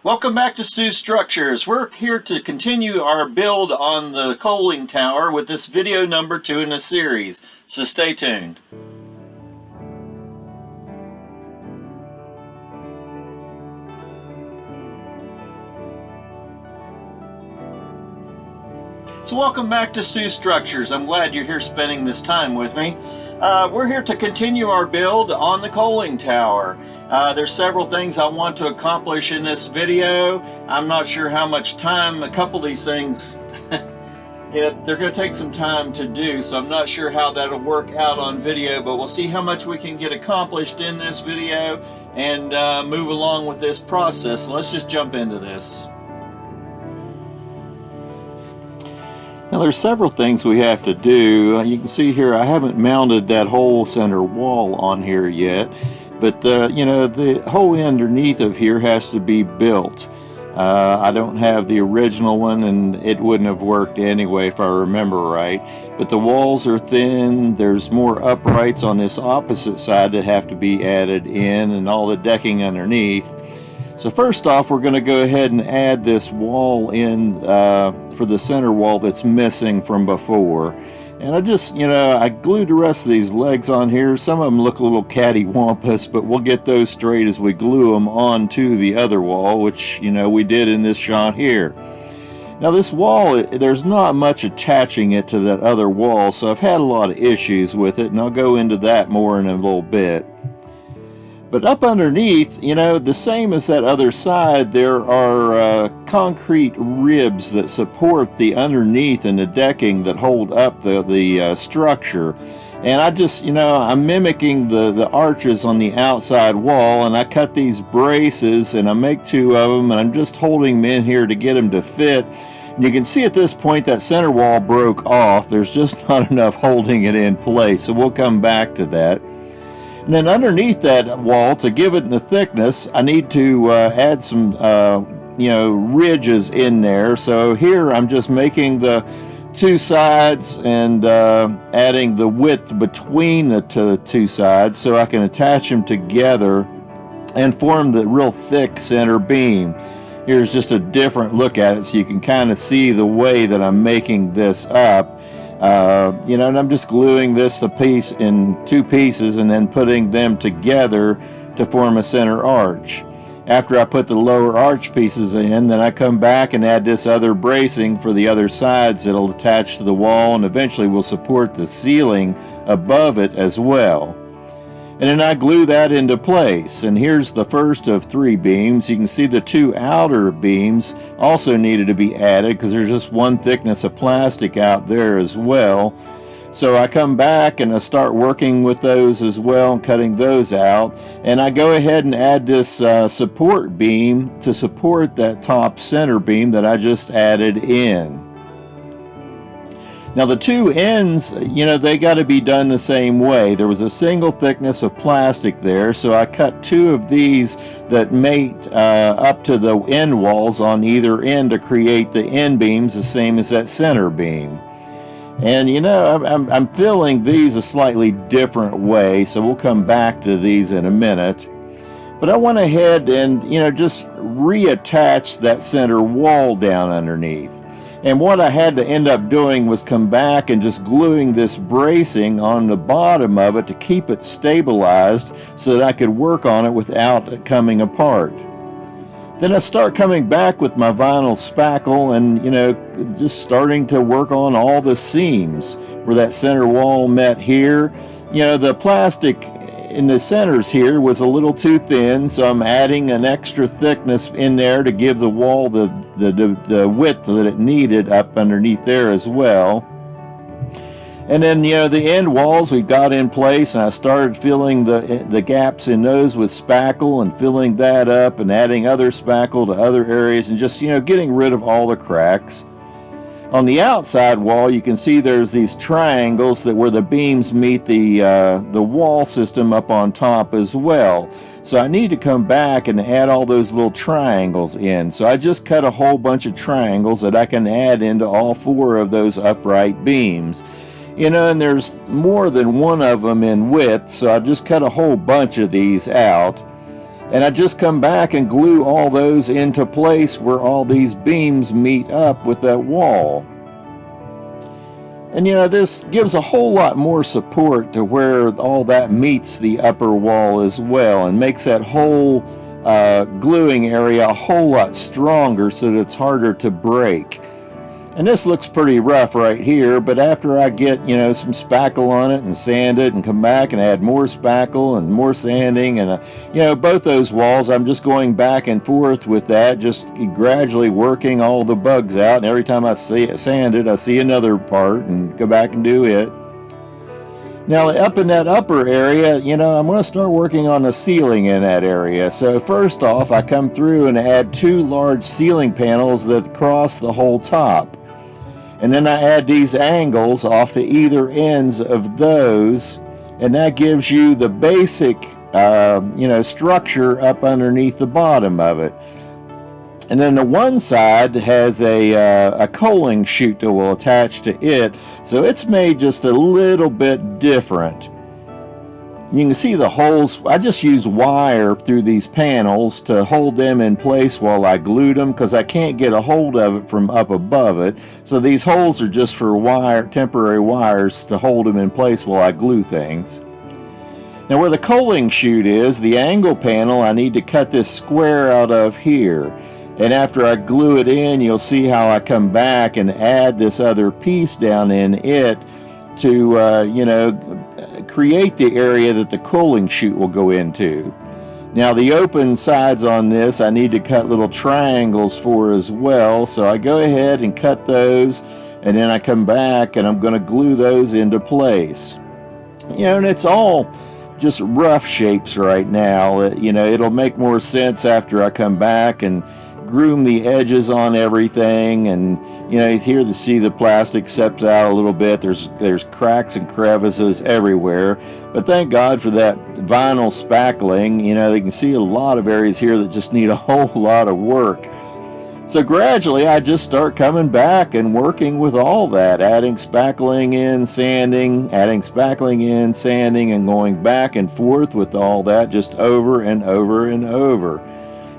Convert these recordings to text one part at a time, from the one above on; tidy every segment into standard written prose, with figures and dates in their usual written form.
Welcome back to Stu Structures. We're here to continue our build on the coaling tower with this video number 2 in the series, so stay tuned. So welcome back to Stu Structures. I'm glad you're here spending this time with me. We're here to continue our build on the coaling tower. There's several things I want to accomplish in this video. I'm not sure how much time a couple of these things they're going to take some time to do, so I'm not sure how that'll work out on video, but we'll see how much we can get accomplished in this video and move along with this process. So let's just jump into this. Now there's several things we have to do. You can see here I haven't mounted that whole center wall on here yet, but the whole underneath of here has to be built. I don't have the original one, and it wouldn't have worked anyway if I remember right, but the walls are thin. There's more uprights on this opposite side that have to be added in, and all the decking underneath. So first off, we're going to go ahead and add this wall in for the center wall that's missing from before. And I glued the rest of these legs on here. Some of them look a little cattywampus, but we'll get those straight as we glue them onto the other wall, which, we did in this shot here. Now this wall, there's not much attaching it to that other wall, so I've had a lot of issues with it, and I'll go into that more in a little bit. But up underneath, the same as that other side, there are concrete ribs that support the underneath and the decking that hold up the structure. And I'm mimicking the arches on the outside wall, and I cut these braces, and I make 2 of them, and I'm just holding them in here to get them to fit. And you can see at this point that center wall broke off. There's just not enough holding it in place, so we'll come back to that. And then underneath that wall, to give it the thickness, I need to add some, ridges in there. So here I'm just making the 2 sides and adding the width between the two sides so I can attach them together and form the real thick center beam. Here's just a different look at it so you can kind of see the way that I'm making this up. And I'm just gluing this piece in 2 pieces and then putting them together to form a center arch. After I put the lower arch pieces in, then I come back and add this other bracing for the other sides that'll attach to the wall and eventually will support the ceiling above it as well. And then I glue that into place. And here's the first of 3 beams. You can see the 2 outer beams also needed to be added because there's just 1 thickness of plastic out there as well. So I come back and I start working with those as well and cutting those out. And I go ahead and add this support beam to support that top center beam that I just added in. Now the 2 ends, they got to be done the same way. There was a single thickness of plastic there, so I cut 2 of these that mate up to the end walls on either end to create the end beams the same as that center beam. And I'm filling these a slightly different way, so we'll come back to these in a minute. But I went ahead and just reattach that center wall down underneath. And what I had to end up doing was come back and just gluing this bracing on the bottom of it to keep it stabilized so that I could work on it without it coming apart. Then I start coming back with my vinyl spackle and, just starting to work on all the seams where that center wall met here. The plastic in the centers here was a little too thin, so I'm adding an extra thickness in there to give the wall the width that it needed up underneath there as well. And then the end walls we got in place, and I started filling the gaps in those with spackle and filling that up and adding other spackle to other areas and just getting rid of all the cracks. On the outside wall, you can see there's these triangles where the beams meet the wall system up on top as well. So I need to come back and add all those little triangles in. So I just cut a whole bunch of triangles that I can add into all 4 of those upright beams. And there's more than 1 of them in width, so I just cut a whole bunch of these out. And I just come back and glue all those into place where all these beams meet up with that wall. And this gives a whole lot more support to where all that meets the upper wall as well, and makes that whole gluing area a whole lot stronger so that it's harder to break. And this looks pretty rough right here, but after I get, some spackle on it and sand it and come back and add more spackle and more sanding and, both those walls, I'm just going back and forth with that, just gradually working all the bugs out. And every time I see it sanded, I see another part and go back and do it. Now, up in that upper area, I'm going to start working on the ceiling in that area. So first off, I come through and add 2 large ceiling panels that cross the whole top. And then I add these angles off to either ends of those, and that gives you the basic, structure up underneath the bottom of it. And then the one side has a coaling chute that will attach to it, so it's made just a little bit different. You can see the holes. I just use wire through these panels to hold them in place while I glued them, because I can't get a hold of it from up above it. So these holes are just for temporary wires to hold them in place while I glue things. Now where the coaling chute is, the angle panel, I need to cut this square out of here. And after I glue it in, you'll see how I come back and add this other piece down in it to, create the area that the coaling chute will go into. Now the open sides on this I need to cut little triangles for as well, so I go ahead and cut those, and then I come back and I'm going to glue those into place. And it's all just rough shapes right now. It'll make more sense after I come back and groom the edges on everything, and it's here to see the plastic seeps out a little bit. There's cracks and crevices everywhere, but thank God for that vinyl spackling. They can see a lot of areas here that just need a whole lot of work. So gradually I just start coming back and working with all that, adding spackling in, sanding, adding spackling in, sanding, and going back and forth with all that just over and over and over.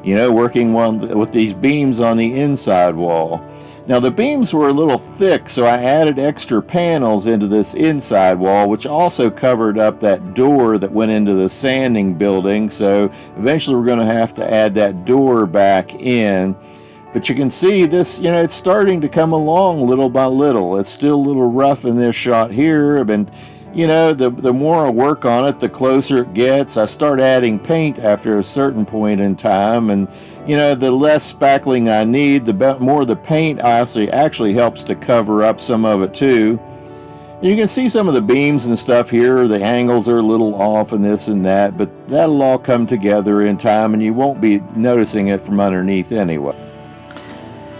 Working with these beams on the inside wall. Now the beams were a little thick, so I added extra panels into this inside wall, which also covered up that door that went into the sanding building. So eventually we're going to have to add that door back in. But you can see this, it's starting to come along little by little. It's still a little rough in this shot here, but the more I work on it, the closer it gets. I start adding paint after a certain point in time, and the less spackling I need, the more the paint actually helps to cover up some of it too. You can see some of the beams and stuff here, the angles are a little off and this and that, but that'll all come together in time and you won't be noticing it from underneath anyway.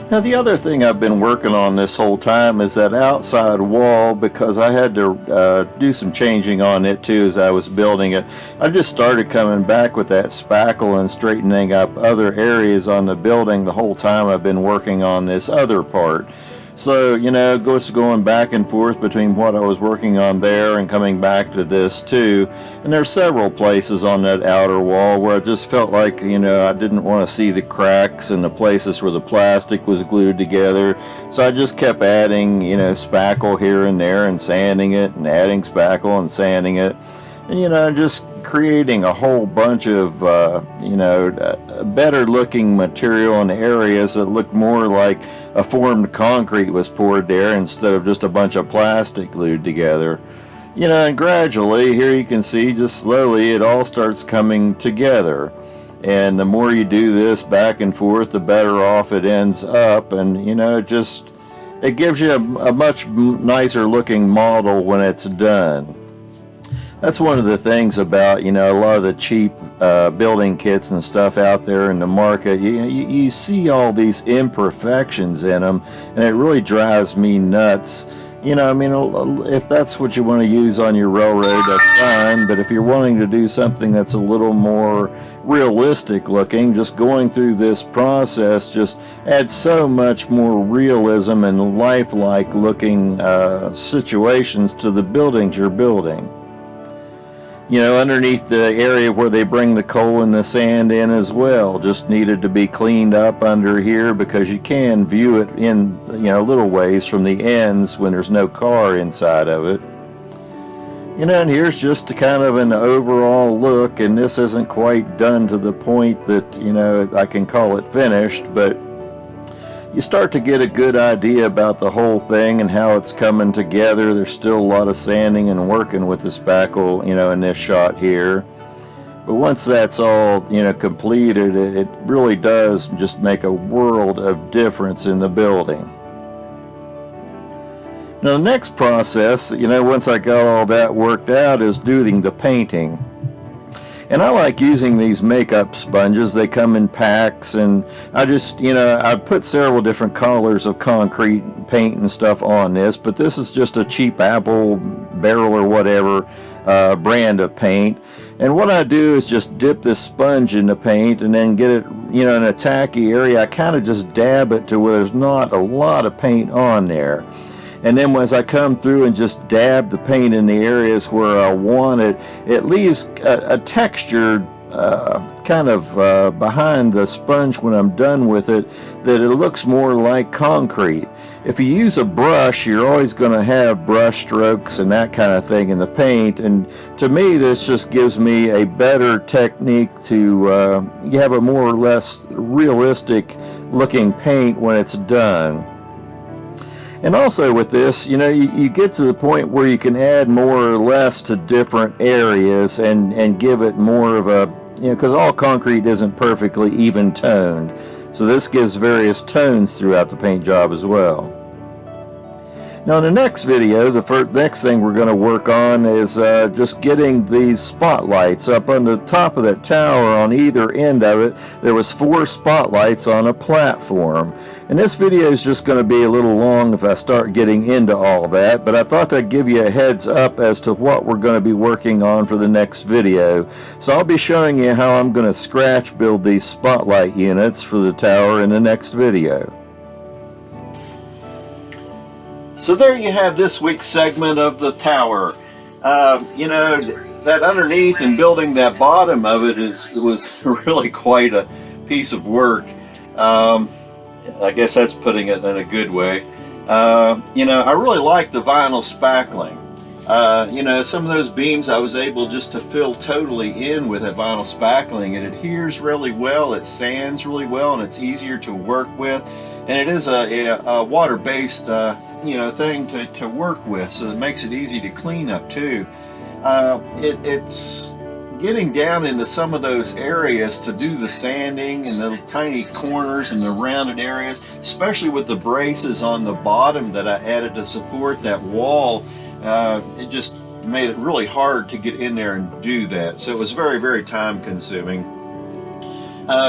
Now the other thing I've been working on this whole time is that outside wall, because I had to do some changing on it too as I was building it. I just started coming back with that spackle and straightening up other areas on the building the whole time I've been working on this other part. So, just going back and forth between what I was working on there and coming back to this too. And there's several places on that outer wall where I just felt like, I didn't want to see the cracks and the places where the plastic was glued together. So I just kept adding, spackle here and there and sanding it and adding spackle and sanding it. And, just creating a whole bunch of, better looking material in areas that looked more like a formed concrete was poured there instead of just a bunch of plastic glued together. And gradually, here you can see just slowly it all starts coming together. And the more you do this back and forth, the better off it ends up. And, it gives you a much nicer looking model when it's done. That's one of the things about, a lot of the cheap building kits and stuff out there in the market. You see all these imperfections in them, and it really drives me nuts. If that's what you want to use on your railroad, that's fine. But if you're wanting to do something that's a little more realistic looking, just going through this process just adds so much more realism and lifelike looking situations to the buildings you're building. underneath the area where they bring the coal and the sand in as well. Just needed to be cleaned up under here because you can view it in, little ways from the ends when there's no car inside of it. And here's just kind of an overall look, and this isn't quite done to the point that, I can call it finished, but you start to get a good idea about the whole thing and how it's coming together. There's still a lot of sanding and working with the spackle, in this shot here. But once that's all, completed, it really does just make a world of difference in the building. Now the next process, once I got all that worked out, is doing the painting. And I like using these makeup sponges. They come in packs, and I just, I put several different colors of concrete paint and stuff on this, but this is just a cheap Apple Barrel or whatever brand of paint. And what I do is just dip this sponge in the paint and then get it, in a tacky area. I kind of just dab it to where there's not a lot of paint on there. And then as I come through and just dab the paint in the areas where I want it, it leaves a texture kind of behind the sponge when I'm done with it, that it looks more like concrete. If you use a brush, you're always going to have brush strokes and that kind of thing in the paint. And to me, this just gives me a better technique to have a more or less realistic looking paint when it's done. And also with this, you get to the point where you can add more or less to different areas and give it more of a, because all concrete isn't perfectly even toned. So this gives various tones throughout the paint job as well. Now in the next video, the next thing we're going to work on is just getting these spotlights up on the top of that tower. On either end of it, there was 4 spotlights on a platform. And this video is just going to be a little long if I start getting into all that, but I thought I'd give you a heads up as to what we're going to be working on for the next video. So I'll be showing you how I'm going to scratch build these spotlight units for the tower in the next video. So there you have this week's segment of the tower. That underneath and building that bottom of it was really quite a piece of work. I guess that's putting it in a good way. I really like the vinyl spackling. Some of those beams I was able just to fill totally in with that vinyl spackling. It adheres really well, it sands really well, and it's easier to work with. And it is a water-based thing to work with, so it makes it easy to clean up too. It's getting down into some of those areas to do the sanding and the tiny corners and the rounded areas, especially with the braces on the bottom that I added to support that wall. It just made it really hard to get in there and do that, so it was very, very time consuming.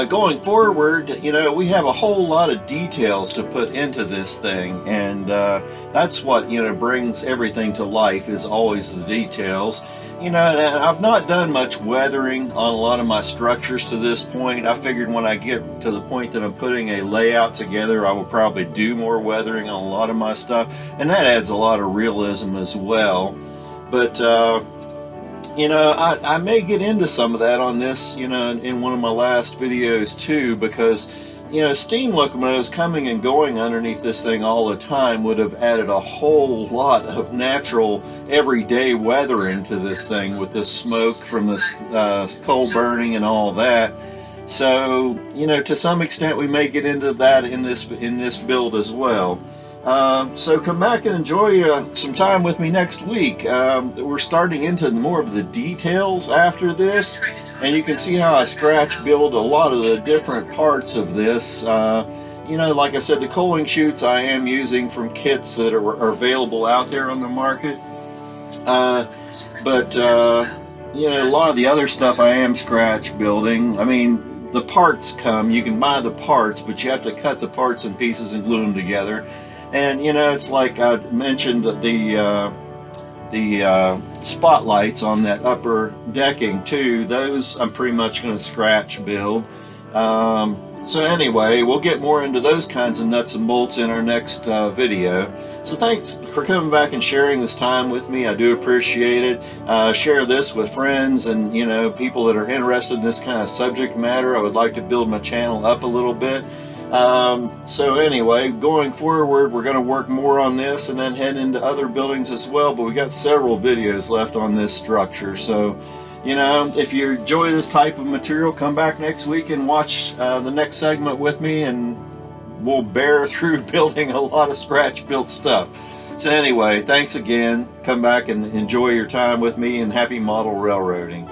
Going forward, we have a whole lot of details to put into this thing, and that's what brings everything to life, is always the details. And I've not done much weathering on a lot of my structures to this point. I figured when I get to the point that I'm putting a layout together, I will probably do more weathering on a lot of my stuff, and that adds a lot of realism as well. But I may get into some of that on this, in one of my last videos too, because, steam locomotives coming and going underneath this thing all the time would have added a whole lot of natural everyday weathering to this thing with this smoke from this coal burning and all that. So, to some extent we may get into that in this build as well. So come back and enjoy some time with me next week. We're starting into more of the details after this, and you can see how I scratch build a lot of the different parts of this. Like I said, the coaling chutes I am using from kits that are available out there on the market. But a lot of the other stuff I am scratch building. I mean, the parts come, you can buy the parts, but you have to cut the parts in pieces and glue them together. And it's like I mentioned, the spotlights on that upper decking too. Those I'm pretty much going to scratch build. So anyway, we'll get more into those kinds of nuts and bolts in our next video. So thanks for coming back and sharing this time with me. I do appreciate it. Share this with friends and, you know, people that are interested in this kind of subject matter. I would like to build my channel up a little bit. So anyway, going forward, we're going to work more on this and then head into other buildings as well. But we got several videos left on this structure. So, you know, if you enjoy this type of material, come back next week and watch the next segment with me, and we'll bear through building a lot of scratch-built stuff. So anyway, thanks again. Come back and enjoy your time with me, and happy model railroading.